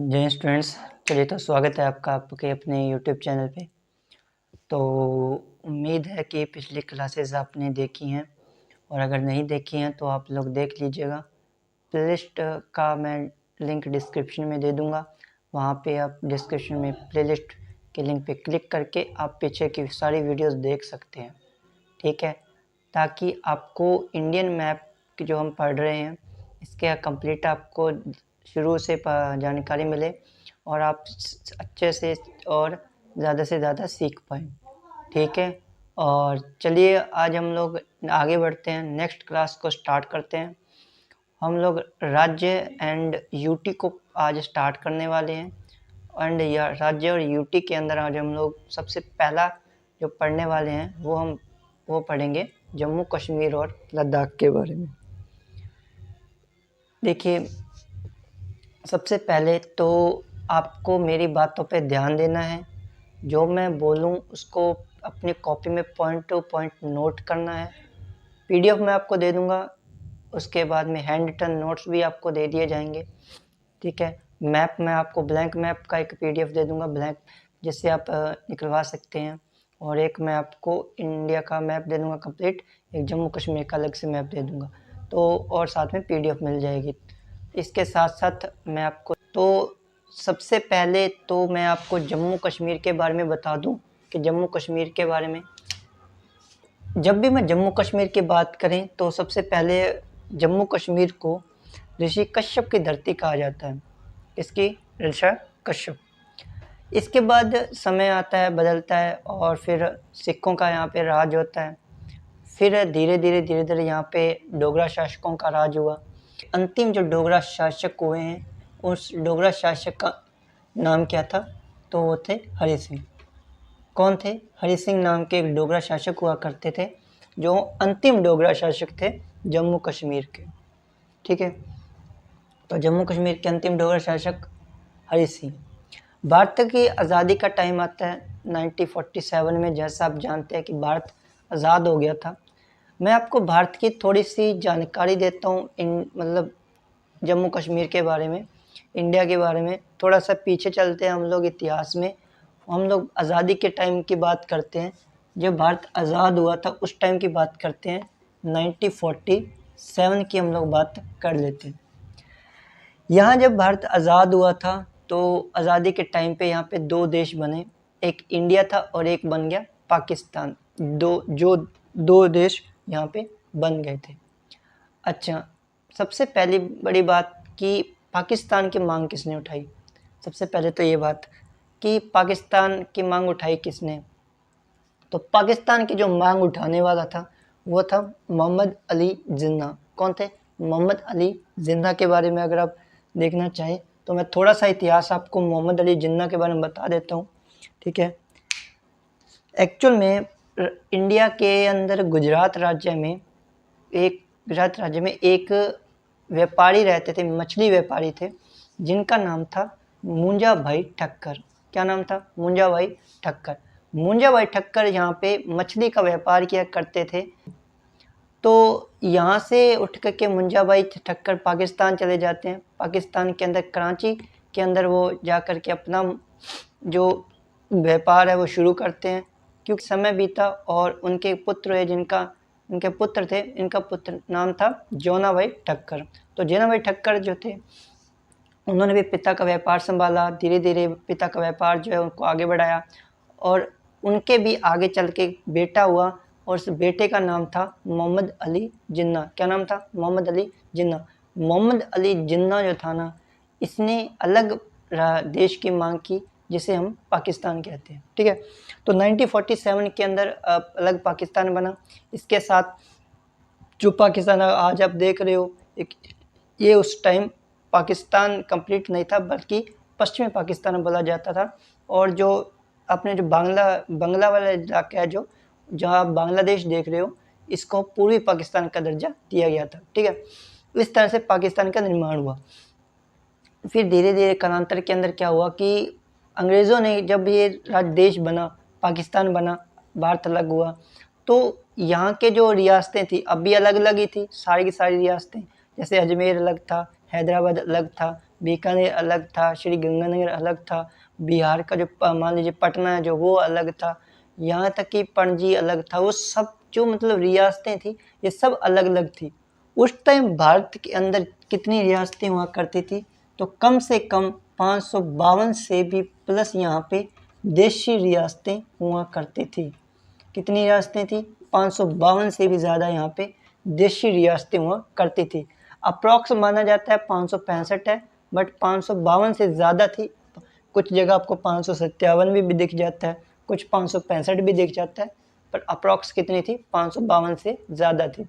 जय स्टूडेंट्स। चलिए, तो स्वागत है आपका आपके अपने यूट्यूब चैनल पे। तो उम्मीद है कि पिछली क्लासेस आपने देखी हैं, और अगर नहीं देखी हैं तो आप लोग देख लीजिएगा। प्लेलिस्ट का मैं लिंक डिस्क्रिप्शन में दे दूंगा, वहाँ पे आप डिस्क्रिप्शन में प्लेलिस्ट के लिंक पे क्लिक करके आप पीछे की सारी वीडियोस देख सकते हैं, ठीक है। ताकि आपको इंडियन मैप की जो हम पढ़ रहे हैं इसके कंप्लीट आपको शुरू से जानकारी मिले और आप अच्छे से और ज़्यादा से ज़्यादा सीख पाएँ, ठीक है। और चलिए आज हम लोग आगे बढ़ते हैं, नेक्स्ट क्लास को स्टार्ट करते हैं। हम लोग राज्य एंड यूटी को आज स्टार्ट करने वाले हैं। एंड राज्य और यूटी के अंदर आज हम लोग सबसे पहला जो पढ़ने वाले हैं वो पढ़ेंगे जम्मू कश्मीर और लद्दाख के बारे में। देखिए, सबसे पहले तो आपको मेरी बातों पे ध्यान देना है। जो मैं बोलूँ उसको अपनी कॉपी में पॉइंट टू पॉइंट नोट करना है। पीडीएफ मैं आपको दे दूँगा, उसके बाद में हैंड रिटन नोट्स भी आपको दे दिए जाएंगे, ठीक है। मैप मैं आपको ब्लैंक मैप का एक पीडीएफ दे दूँगा, ब्लैंक, जिससे आप निकलवा सकते हैं। और एक मैं आपको इंडिया का मैप दे दूँगा कंप्लीट, एक जम्मू कश्मीर का अलग से मैप दे दूँगा, तो और साथ में पीडीएफ मिल जाएगी। इसके साथ साथ मैं आपको सबसे पहले तो मैं आपको जम्मू कश्मीर के बारे में बता दूं कि जम्मू कश्मीर के बारे में जब भी मैं जम्मू कश्मीर की बात करें तो सबसे पहले जम्मू कश्मीर को ऋषि कश्यप की धरती कहा जाता है। इसकी ऋषि कश्यप। इसके बाद समय आता है, बदलता है, और फिर सिखों का यहाँ पे राज होता है। फिर धीरे धीरे यहाँ पे डोगरा शासकों का राज हुआ। अंतिम जो डोगरा शासक हुए हैं उस डोगरा शासक का नाम क्या था? तो वो थे हरि सिंह। कौन थे? हरि सिंह नाम के एक डोगरा शासक हुआ करते थे, जो अंतिम डोगरा शासक थे जम्मू कश्मीर के, ठीक है। तो जम्मू कश्मीर के अंतिम डोगरा शासक हरि सिंह। भारत की आज़ादी का टाइम आता है 1947 में। जैसा आप जानते हैं कि भारत आज़ाद हो गया था। मैं आपको भारत की थोड़ी सी जानकारी देता हूँ, मतलब जम्मू कश्मीर के बारे में, इंडिया के बारे में। थोड़ा सा पीछे चलते हैं हम लोग इतिहास में। हम लोग आज़ादी के टाइम की बात करते हैं, जब भारत आज़ाद हुआ था उस टाइम की बात करते हैं। 1947 की हम लोग बात कर लेते हैं। यहाँ जब भारत आज़ाद हुआ था तो आज़ादी के टाइम पे यहाँ पे दो देश बने, एक इंडिया था और एक बन गया पाकिस्तान। दो देश यहाँ पे बन गए थे। अच्छा, सबसे पहली बड़ी बात कि पाकिस्तान की मांग किसने उठाई? सबसे पहले तो ये बात कि पाकिस्तान की मांग उठाई किसने? तो पाकिस्तान की जो मांग उठाने वाला था वो था मोहम्मद अली जिन्ना। कौन थे? मोहम्मद अली जिन्ना के बारे में अगर आप देखना चाहें तो मैं थोड़ा सा इतिहास आपको मोहम्मद अली जिन्ना के बारे में बता देता हूँ, ठीक है। एक्चुअल में इंडिया के अंदर गुजरात राज्य में एक व्यापारी रहते थे, मछली व्यापारी थे, जिनका नाम था मुंजा भाई ठक्कर। क्या नाम था? मुंजा भाई ठक्कर। मुंजा भाई ठक्कर यहाँ पे मछली का व्यापार किया करते थे। तो यहाँ से उठ कर के मुंजा भाई ठक्कर पाकिस्तान चले जाते हैं। पाकिस्तान के अंदर कराची के अंदर वो जा कर के अपना जो व्यापार है वो शुरू करते हैं। क्योंकि समय बीता और उनके पुत्र थे, इनका पुत्र नाम था जोना भाई ठक्कर। तो जोना भाई ठक्कर जो थे उन्होंने भी पिता का व्यापार संभाला। धीरे धीरे पिता का व्यापार जो है उनको आगे बढ़ाया, और उनके भी आगे चल के बेटा हुआ, और उस बेटे का नाम था मोहम्मद अली जिन्ना। क्या नाम था? मोहम्मद अली जिन्ना। मोहम्मद अली जिन्ना जो था ना, इसने अलग देश की मांग की जिसे हम पाकिस्तान कहते हैं, ठीक है। तो 1947 के अंदर अलग पाकिस्तान बना। इसके साथ जो पाकिस्तान आज आप देख रहे हो, ये उस टाइम पाकिस्तान कंप्लीट नहीं था, बल्कि पश्चिमी पाकिस्तान बोला जाता था। और जो अपने जो बांग्ला वाला इलाका है, जो जहाँ आप बांग्लादेश देख रहे हो, इसको पूर्वी पाकिस्तान का दर्जा दिया गया था, ठीक है। इस तरह से पाकिस्तान का निर्माण हुआ। फिर धीरे धीरे कालांतर के अंदर क्या हुआ कि अंग्रेज़ों ने जब ये देश बना, पाकिस्तान बना, भारत अलग हुआ, तो यहाँ के जो रियासतें थी अब भी अलग अलग ही थी, सारी की सारी रियासतें। जैसे अजमेर अलग था, हैदराबाद अलग था, बीकानेर अलग था, श्री गंगानगर अलग था, बिहार का जो मान लीजिए पटना है जो वो अलग था, यहाँ तक कि पणजी अलग था। वो सब जो मतलब रियासतें थी ये सब अलग अलग थी। उस टाइम भारत के अंदर कितनी रियासतें हुआ करती थी, तो कम से कम 552 से भी प्लस यहाँ पे देशी रियासतें हुआ करती थी। कितनी रियासतें थी? 552 से भी ज़्यादा यहाँ पे देशी रियासतें हुआ करती थी। अप्रॉक्स माना जाता है 565 है, बट 552 से ज़्यादा थी। कुछ जगह आपको 557 भी दिख जाता है, कुछ 565 भी दिख जाता है, पर अप्रॉक्स कितनी थी? 552 से ज़्यादा थी।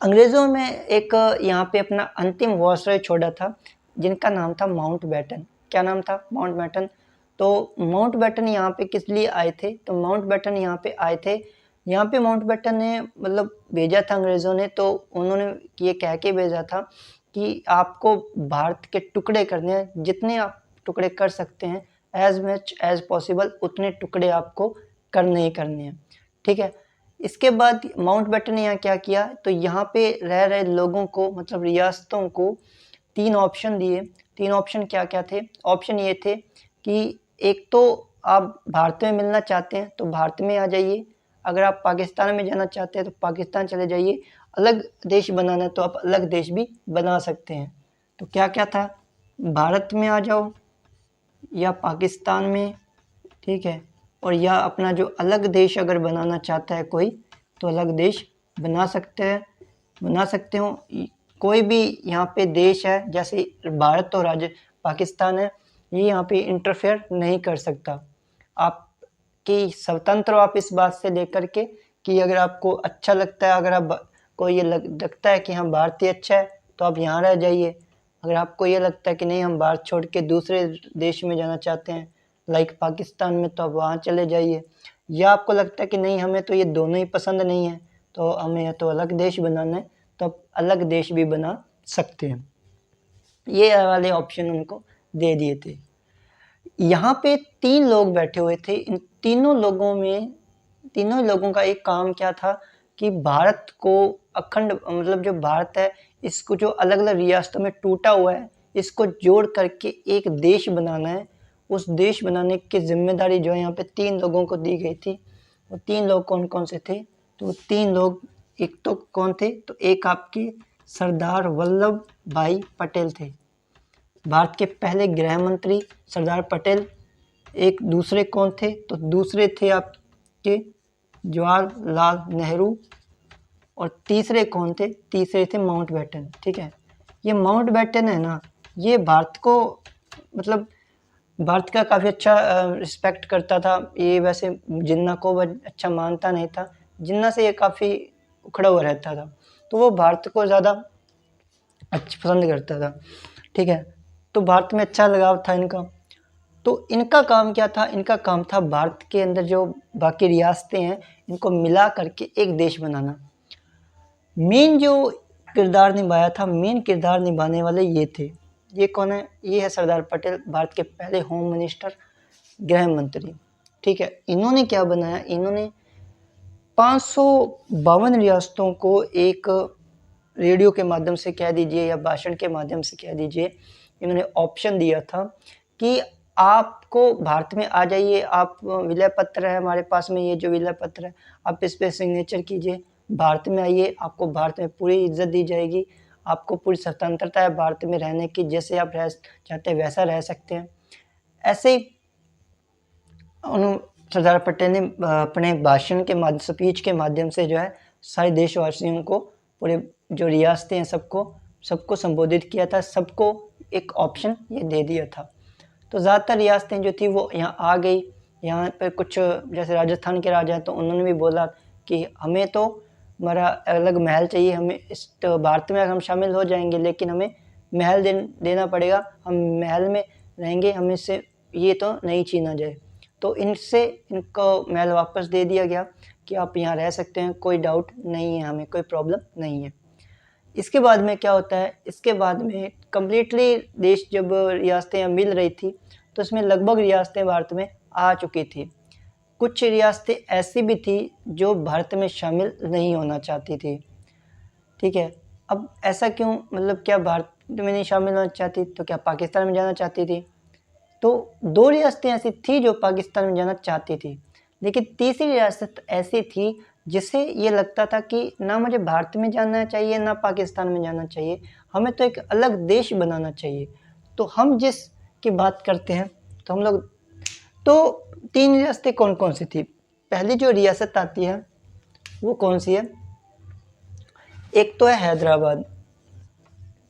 अंग्रेज़ों में एक यहाँ पे अपना अंतिम वॉयसरॉय छोड़ा था जिनका नाम था माउंटबेटन। क्या नाम था? माउंटबेटन। तो माउंटबेटन यहाँ पे किस लिए आए थे? तो माउंटबेटन यहाँ पे आए थे, यहाँ पे माउंटबेटन ने मतलब भेजा था अंग्रेज़ों ने, तो उन्होंने ये कह के भेजा था कि आपको भारत के टुकड़े करने हैं, जितने आप टुकड़े कर सकते हैं एज मच एज पॉसिबल उतने टुकड़े आपको करने ही करने हैं। ठीक है। इसके बाद माउंटबेटन ने यहाँ क्या किया, तो यहाँ पे रह रहे लोगों को मतलब रियासतों को 3 ऑप्शन दिए। 3 ऑप्शन क्या क्या थे? ऑप्शन ये थे कि एक तो आप भारत में मिलना चाहते हैं तो भारत में आ जाइए, अगर आप पाकिस्तान में जाना चाहते हैं तो पाकिस्तान चले जाइए, अलग देश बनाना है तो आप अलग देश भी बना सकते हैं। तो क्या क्या था? भारत में आ जाओ या पाकिस्तान में, ठीक है, और या अपना जो अलग देश अगर बनाना चाहता है कोई तो अलग देश बना सकते हो। कोई भी यहाँ पे देश है जैसे भारत और पाकिस्तान है, ये यहाँ पे इंटरफेयर नहीं कर सकता। आपकी स्वतंत्र हो आप इस बात से लेकर के कि अगर आपको अच्छा लगता है, अगर आप को ये लगता है कि हाँ भारत ही अच्छा है तो आप यहाँ रह जाइए। अगर आपको ये लगता है कि नहीं हम भारत छोड़ के दूसरे देश में जाना चाहते हैं लाइक पाकिस्तान में, तो आप वहाँ चले जाइए। या आपको लगता है कि नहीं हमें तो ये दोनों ही पसंद नहीं है तो हमें तो अलग देश बनाना है, तो आप अलग देश भी बना सकते हैं। ये वाले ऑप्शन उनको दे दिए थे। यहाँ पे 3 लोग बैठे हुए थे। इन तीनों लोगों का एक काम क्या था कि भारत को अखंड मतलब जो भारत है इसको जो अलग अलग रियासतों में टूटा हुआ है इसको जोड़ करके एक देश बनाना है। उस देश बनाने की जिम्मेदारी जो है यहाँ पे 3 लोगों को दी गई थी। वो 3 लोग कौन कौन से थे? तो 3 लोग एक तो कौन थे? तो एक आपके सरदार वल्लभ भाई पटेल थे, भारत के पहले गृह मंत्री सरदार पटेल। एक दूसरे कौन थे? तो दूसरे थे आपके जवाहरलाल नेहरू। और तीसरे कौन थे? तीसरे थे माउंटबेटन। ठीक है, ये माउंटबेटन है ना, ये भारत को मतलब भारत का काफ़ी अच्छा रिस्पेक्ट करता था। ये वैसे जिन्ना को अच्छा मानता नहीं था, जिन्ना से ये काफ़ी उखड़ा हुआ रहता था, तो वो भारत को ज़्यादा अच्छा पसंद करता था। ठीक है, तो भारत में अच्छा लगाव था इनका। तो इनका काम क्या था? इनका काम था भारत के अंदर जो बाकी रियासतें हैं इनको मिला करके एक देश बनाना। मेन जो किरदार निभाया था, मेन किरदार निभाने वाले ये थे। ये कौन है? ये है सरदार पटेल, भारत के पहले होम मिनिस्टर, गृह मंत्री। ठीक है, इन्होंने क्या बनाया? इन्होंने 552 रियासतों को एक रेडियो के माध्यम से कह दीजिए या भाषण के माध्यम से कह दीजिए, इन्होंने ऑप्शन दिया था कि आपको भारत में आ जाइए, आप विलय पत्र है हमारे पास में, ये जो विलय पत्र है आप इस पे सिग्नेचर कीजिए, भारत में आइए, आपको भारत में पूरी इज्जत दी जाएगी, आपको पूरी स्वतंत्रता है भारत में रहने की, जैसे आप रह चाहते हैं वैसा रह सकते हैं। ऐसे ही सरदार पटेल ने अपने भाषण के माध्यम स्पीच के माध्यम से जो है सारे देशवासियों को, पूरे जो रियासतें हैं सबको संबोधित किया था, सबको एक ऑप्शन ये दे दिया था। तो ज़्यादातर रियासतें जो थी वो यहाँ आ गई। यहाँ पे कुछ जैसे राजस्थान के राजा हैं तो उन्होंने भी बोला कि हमें तो हमारा अलग महल चाहिए, हमें इस तो भारत में हम शामिल हो जाएंगे लेकिन हमें महल देना पड़ेगा, हम महल में रहेंगे, हमें से ये तो नहीं छीना जाए। तो इनको महल वापस दे दिया गया कि आप यहाँ रह सकते हैं, कोई डाउट नहीं है, हमें कोई प्रॉब्लम नहीं है। इसके बाद में क्या होता है? इसके बाद में कम्प्लीटली देश जब रियासतें मिल रही थी तो इसमें लगभग रियासतें भारत में आ चुकी थी। कुछ रियासतें ऐसी भी थी जो भारत में शामिल नहीं होना चाहती थी। ठीक है, अब ऐसा क्यों? मतलब क्या भारत में नहीं शामिल होना चाहती तो क्या पाकिस्तान में जाना चाहती थी। तो 2 रियासतें ऐसी थी जो पाकिस्तान में जाना चाहती थी, लेकिन तीसरी रियासत ऐसी थी जिसे ये लगता था कि ना मुझे भारत में जाना चाहिए ना पाकिस्तान में जाना चाहिए, हमें तो एक अलग देश बनाना चाहिए। तो हम जिस की बात करते हैं तो हम लोग तो 3 रियासतें कौन कौन सी थी। पहली जो रियासत आती है वो कौन सी है, एक तो है हैदराबाद।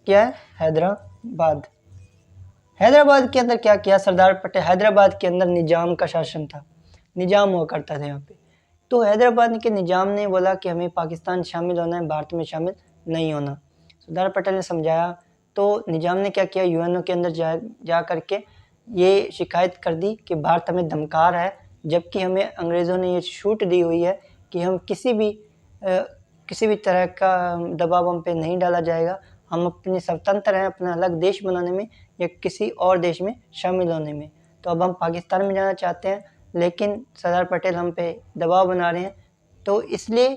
क्या है, हैदराबाद। हैदराबाद के अंदर क्या किया सरदार पटेल, हैदराबाद के अंदर निजाम का शासन था, निजाम हुआ करता था यहाँ पे। तो हैदराबाद के निजाम ने बोला कि हमें पाकिस्तान शामिल होना है, भारत में शामिल नहीं होना। सरदार पटेल ने समझाया तो निजाम ने क्या किया, यूएनओ के अंदर जा करके ये शिकायत कर दी कि भारत हमें धमका रहा है, जबकि हमें अंग्रेज़ों ने ये छूट दी हुई है कि हम किसी भी तरह का दबाव हम पे नहीं डाला जाएगा, हम अपने स्वतंत्र हैं अपना अलग देश बनाने में या किसी और देश में शामिल होने में। तो अब हम पाकिस्तान में जाना चाहते हैं, लेकिन सरदार पटेल हम पे दबाव बना रहे हैं, तो इसलिए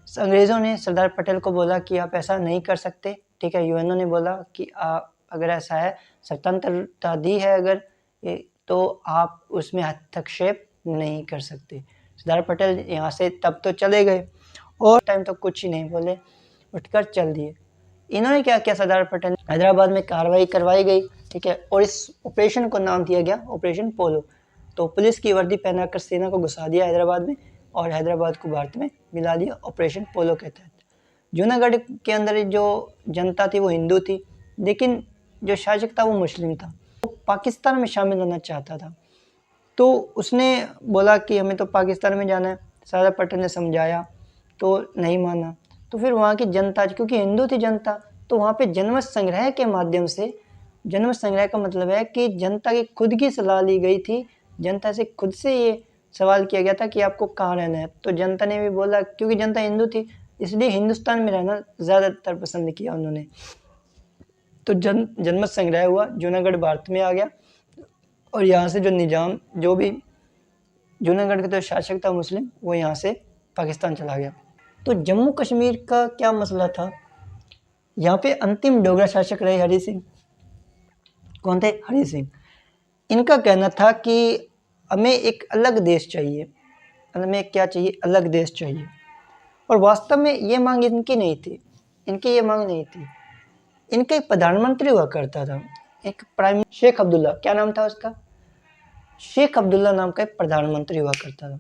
अंग्रेज़ों ने सरदार पटेल को बोला कि आप ऐसा नहीं कर सकते, ठीक है। यूएनओ ने बोला कि अगर ऐसा है, स्वतंत्रता दी है अगर तो आप उसमें हस्तक्षेप नहीं कर सकते। सरदार पटेल यहाँ से तब तो चले गए और टाइम तो कुछ ही नहीं बोले, उठकर चल दिए। इन्होंने क्या किया, सरदार पटेल हैदराबाद में कार्रवाई करवाई गई, ठीक है, और इस ऑपरेशन को नाम दिया गया ऑपरेशन पोलो। तो पुलिस की वर्दी पहनाकर सेना को घुसा दिया हैदराबाद में और हैदराबाद को भारत में मिला दिया ऑपरेशन पोलो के तहत। जूनागढ़ के अंदर जो जनता थी वो हिंदू थी, लेकिन जो शासक था वो मुस्लिम था, वो पाकिस्तान में शामिल होना चाहता था। तो उसने बोला कि हमें तो पाकिस्तान में जाना है। सरदार पटेल ने समझाया तो नहीं माना। तो फिर वहाँ की जनता, क्योंकि हिंदू थी जनता, तो वहाँ पे जनमत संग्रह के माध्यम से, जनमत संग्रह का मतलब है कि जनता की खुद की सलाह ली गई थी, जनता से खुद से ये सवाल किया गया था कि आपको कहाँ रहना है। तो जनता ने भी बोला, क्योंकि जनता हिंदू थी इसलिए हिंदुस्तान में रहना ज़्यादातर पसंद किया उन्होंने। तो जनमत संग्रह हुआ, जूनागढ़ भारत में आ गया और यहाँ से जो निजाम, जो भी जूनागढ़ का जो शासक था मुस्लिम, वो यहाँ से पाकिस्तान चला गया। तो जम्मू कश्मीर का क्या मसला था, यहाँ पे अंतिम डोगरा शासक रहे हरि सिंह। कौन थे, हरि सिंह। इनका कहना था कि हमें एक अलग देश चाहिए, हमें क्या चाहिए, अलग देश चाहिए। और वास्तव में ये मांग इनकी नहीं थी, इनकी ये मांग नहीं थी। इनका एक प्रधानमंत्री हुआ करता था, एक प्राइम, शेख अब्दुल्ला, क्या नाम था उसका, शेख अब्दुल्ला नाम का एक प्रधानमंत्री हुआ करता था।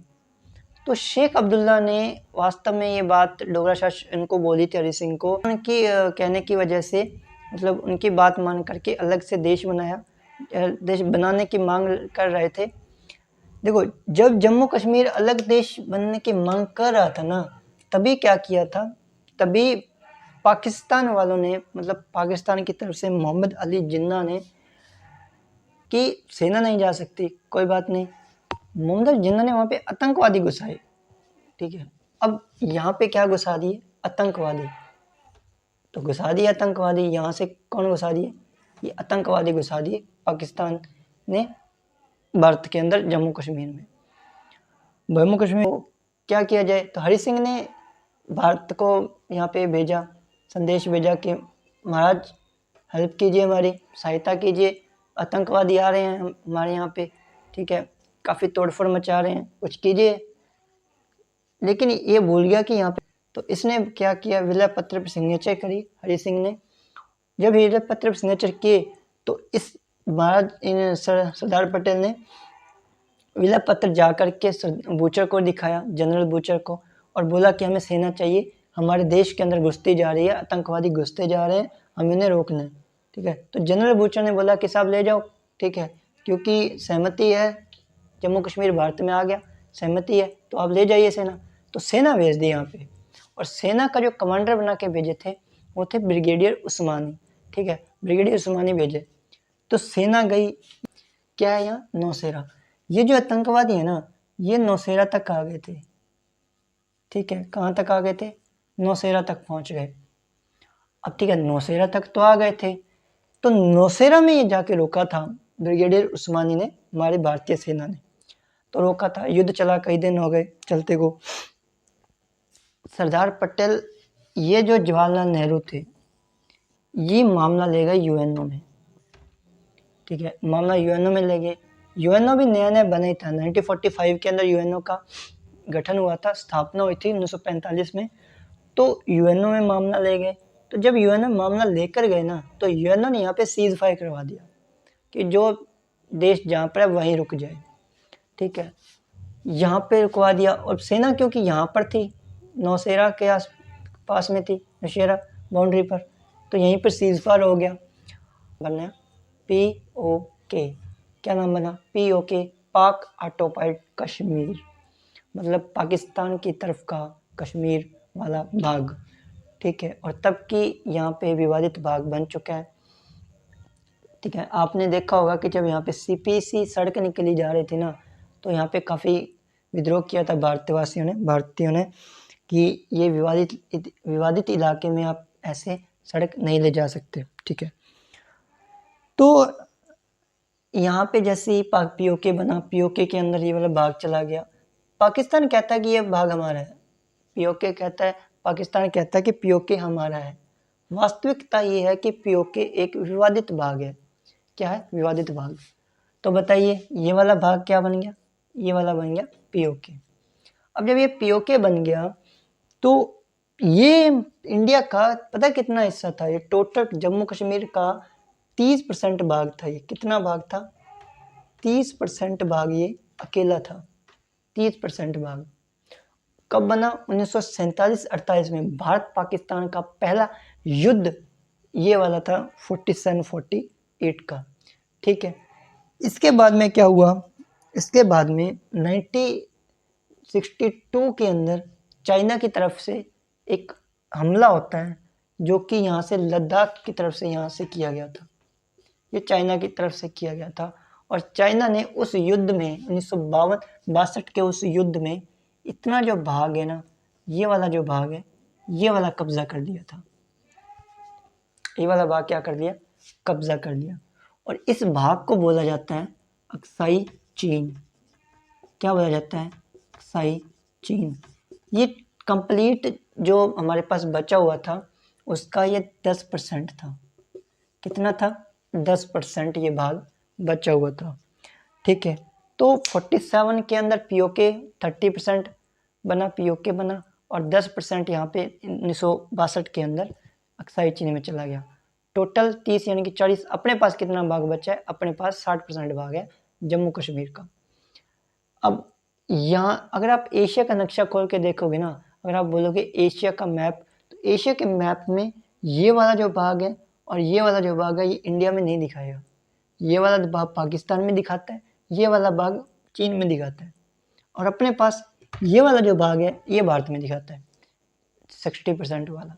तो शेख अब्दुल्ला ने वास्तव में ये बात डोगरा शासन इनको बोली थी हरि सिंह को, उनकी कहने की वजह से, मतलब उनकी बात मान करके अलग से देश बनाया, देश बनाने की मांग कर रहे थे। देखो, जब जम्मू कश्मीर अलग देश बनने की मांग कर रहा था ना, तभी क्या किया था, तभी पाकिस्तान वालों ने, मतलब पाकिस्तान की तरफ से मोहम्मद अली जिन्ना ने, कि सेना नहीं जा सकती, कोई बात नहीं, मोहम्मद अली जिन्ना ने वहाँ पे आतंकवादी घुसाए, ठीक है। अब यहाँ पे क्या घुसा दिए, आतंकवादी। तो घुसा दिए आतंकवादी, यहाँ से कौन घुसा दिए, ये आतंकवादी घुसा दिए पाकिस्तान ने भारत के अंदर, जम्मू कश्मीर में। जम्मू कश्मीर को क्या किया जाए, तो हरि सिंह ने भारत को यहाँ पे भेजा, संदेश भेजा कि महाराज हेल्प कीजिए, हमारी सहायता कीजिए, आतंकवादी आ रहे हैं हमारे यहाँ पे, ठीक है, काफ़ी तोड़फोड़ मचा रहे हैं, कुछ कीजिए। लेकिन ये भूल गया कि यहाँ पे, तो इसने क्या किया, विलय पत्र पर सिग्नेचर करी हरि सिंह ने। जब विलय पत्र पर सिग्नेचर किए तो इस महाराज सरदार पटेल ने विलय पत्र जा कर के बूचर को दिखाया, जनरल बूचर को, और बोला कि हमें सेना चाहिए, हमारे देश के अंदर घुसती जा रही है, आतंकवादी घुसते जा रहे हैं, हम इन्हें रोकना है, ठीक है। तो जनरल बूचर ने बोला कि साहब ले जाओ, ठीक है, क्योंकि सहमति है, जम्मू कश्मीर भारत में आ गया, सहमति है, तो आप ले जाइए सेना। तो सेना भेज दी यहाँ पे, और सेना का जो कमांडर बना के भेजे थे वो थे ब्रिगेडियर उस्मानी, ठीक है, ब्रिगेडियर उस्मानी भेजे। तो सेना गई, क्या है यहाँ, नौशेरा। ये जो आतंकवादी है ना, ये नौशेरा तक आ गए थे, ठीक है, कहाँ तक आ गए थे, नौशेरा तक पहुँच गए। अब ठीक है, नौशेरा तक तो आ गए थे, तो नौशेरा में ये जाके रोका था ब्रिगेडियर उस्मानी ने, हमारी भारतीय सेना ने तो रोका था। युद्ध चला कई दिन हो गए चलते को। सरदार पटेल, ये जो जवाहरलाल नेहरू थे, ये मामला लेगा यूएनओ में, ठीक है, मामला यूएनओ में ले गए। यूएनओ भी नया नया बना ही था, 1945 के अंदर यूएनओ का गठन हुआ था, स्थापना हुई थी 1945 में। तो यूएनओ में मामला ले गए। तो जब यूएनओ मामला लेकर गए ना, तो यूएनओ ने यहाँ पे सीज फायर करवा दिया कि जो देश जहाँ पर है वहीं रुक जाए, ठीक है, यहाँ पे रुकवा दिया। और सेना क्योंकि यहाँ पर थी, नौशेरा के आस पास में थी, नौशेरा बाउंड्री पर, तो यहीं पर सीज फायर हो गया। बना POK, क्या नाम बना? POK, पाक ऑक्युपाइड कश्मीर, मतलब पाकिस्तान की तरफ का कश्मीर वाला भाग, ठीक है। और तब की यहाँ पे विवादित भाग बन चुका है, ठीक है। आपने देखा होगा कि जब यहाँ पे CPC सड़क निकली जा रही थी ना, तो यहाँ पे काफ़ी विद्रोह किया था भारतीयों ने कि ये विवादित इलाके में आप ऐसे सड़क नहीं ले जा सकते, ठीक है। तो यहाँ पे जैसे ही POK बना, POK के अंदर ये वाला भाग चला गया। पाकिस्तान कहता है कि ये भाग हमारा है, POK कहता है, पाकिस्तान कहता है कि POK हमारा है। वास्तविकता ये है कि POK एक विवादित भाग है। क्या है? विवादित भाग। तो बताइए ये वाला भाग क्या बन गया? ये वाला बन गया POK। अब जब ये POK बन गया तो ये इंडिया का पता कितना हिस्सा था? ये टोटल जम्मू कश्मीर का 30% भाग था। ये कितना भाग था? 30% भाग ये अकेला था। 30% भाग कब बना? 1947-48 में भारत पाकिस्तान का पहला युद्ध ये वाला था, 47-48 का, ठीक है। इसके बाद में क्या हुआ? इसके बाद में 1962 के अंदर चाइना की तरफ से एक हमला होता है, जो कि यहाँ से लद्दाख की तरफ से यहाँ से किया गया था। ये चाइना की तरफ से किया गया था। और चाइना ने उस युद्ध में 1952-62 के उस युद्ध में इतना जो भाग है ना, ये वाला जो भाग है, ये वाला कब्जा कर लिया था। ये वाला भाग क्या कर लिया? कब्जा कर लिया। और इस भाग को बोला जाता है अक्साई चीन। क्या बोला जाता है? अक्साई चीन। ये कंप्लीट जो हमारे पास बचा हुआ था उसका ये 10% था। कितना था? 10% ये भाग बचा हुआ था, ठीक है। तो 47 के अंदर POK 30% बना, POK बना, और 10% यहाँ पे 1962 के अंदर अक्साई चीन में चला गया। टोटल 30 यानी कि 40। अपने पास कितना भाग बचा है? अपने पास 60% भाग है जम्मू कश्मीर का। अब यहाँ अगर आप एशिया का नक्शा खोल के देखोगे ना, अगर आप बोलोगे एशिया का मैप, तो एशिया के मैप में ये वाला जो भाग है और ये वाला जो भाग है ये इंडिया में नहीं दिखाएगा। ये वाला भाग पाकिस्तान में दिखाता है, ये वाला भाग चीन में दिखाता है, और अपने पास ये वाला जो भाग है ये भारत में दिखाता है, 60% वाला।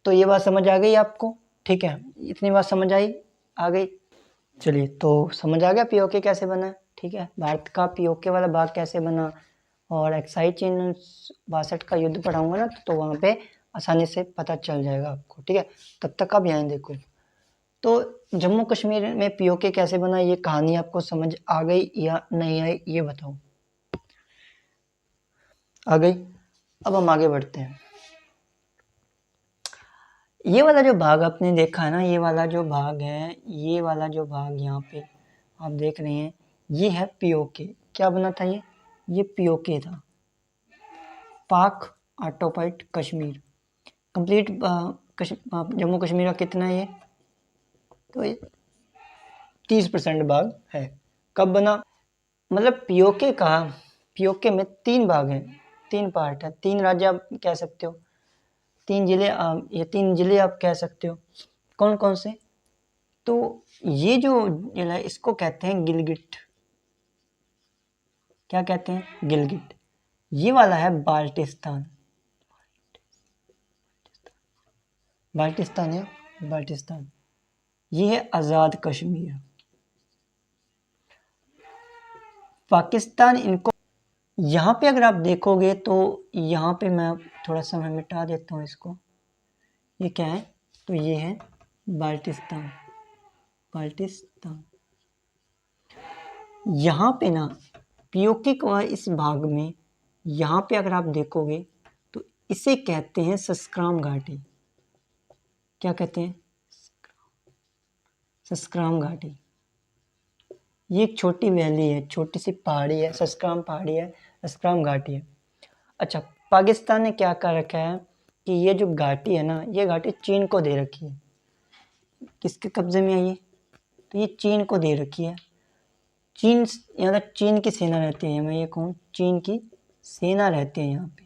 तो ये बात समझ आ गई आपको? ठीक है, इतनी बात समझ आ गई। चलिए, तो समझ आ गया POK कैसे बना, ठीक है। भारत का POK वाला भाग कैसे बना, और अक्साई चीन 62 का युद्ध पढ़ाऊंगा ना, तो वहाँ पे आसानी से पता चल जाएगा आपको, ठीक है। तब तक आप यहाँ देखो। तो जम्मू कश्मीर में POK कैसे बना, ये कहानी आपको समझ आ गई या नहीं आई, ये बताओ। आ गई? अब हम आगे बढ़ते हैं। ये वाला जो भाग आपने देखा है ना, ये वाला जो भाग है, ये वाला जो भाग यहाँ पे आप देख रहे हैं, ये है POK। क्या बना था ये POK था, पाक ऑक्युपाइड कश्मीर। कंप्लीट जम्मू कश्मीर का कितना है ये? तो ये 30% भाग है। कब बना? मतलब POK में 3 भाग हैं, 3 पार्ट है, 3 राज्य आप कह सकते हो, 3 जिले, ये 3 जिले आप कह सकते हो। कौन कौन से? तो ये जो जिला है इसको कहते हैं गिलगिट। क्या कहते हैं? गिलगिट। ये वाला है बाल्टिस्तान। बाल्टिस्तान है, बाल्टिस्तान। ये है आज़ाद कश्मीर। पाकिस्तान इनको, यहाँ पे अगर आप देखोगे तो यहाँ पे मैं थोड़ा सा मैं मिटा देता हूँ इसको। ये क्या है? तो ये है बाल्टिस्तान। बाल्टिस्तान यहाँ पे ना POK को इस भाग में, यहाँ पे अगर आप देखोगे तो इसे कहते हैं सस्क्राम घाटी। क्या कहते हैं, सस्क्राम घाटी। ये एक छोटी वैली है, छोटी सी पहाड़ी है, सस्क्राम पहाड़ी है, सस्क्राम घाटी है। अच्छा, पाकिस्तान ने क्या कर रखा है कि ये जो घाटी है ना, ये घाटी चीन को दे रखी है। किसके कब्जे में है ये? तो ये चीन को दे रखी है। चीन, यहाँ पर चीन की सेना रहती है। मैं ये कहूँ, चीन की सेना रहती है यहाँ पे।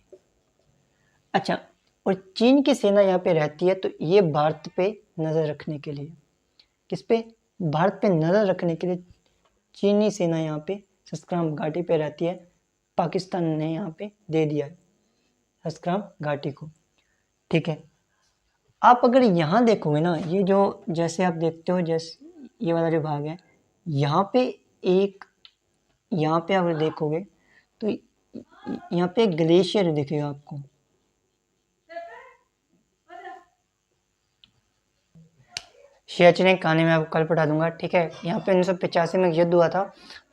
अच्छा, और चीन की सेना यहाँ पे रहती है, तो ये भारत पे नज़र रखने के लिए, किस पे? भारत पे नज़र रखने के लिए चीनी सेना यहाँ पे सस्क्राम घाटी पे रहती है। पाकिस्तान ने यहाँ पे दे दिया है सस्क्राम घाटी को। ठीक है, आप अगर यहाँ देखोगे ना, ये जो जैसे आप देखते हो, जैसे ये वाला जो भाग है, यहाँ पे यहाँ पे अगर देखोगे तो यहाँ पे एक ग्लेशियर दिखेगा आपको। सियाचिन की कहानी मैं आपको कल पढ़ा दूंगा। ठीक है, यहाँ पे 1985 में युद्ध हुआ था,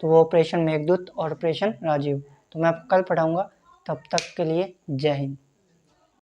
तो वो ऑपरेशन मेघदूत और ऑपरेशन राजीव, तो मैं आपको कल पढ़ाऊंगा। तब तक के लिए जय हिंद।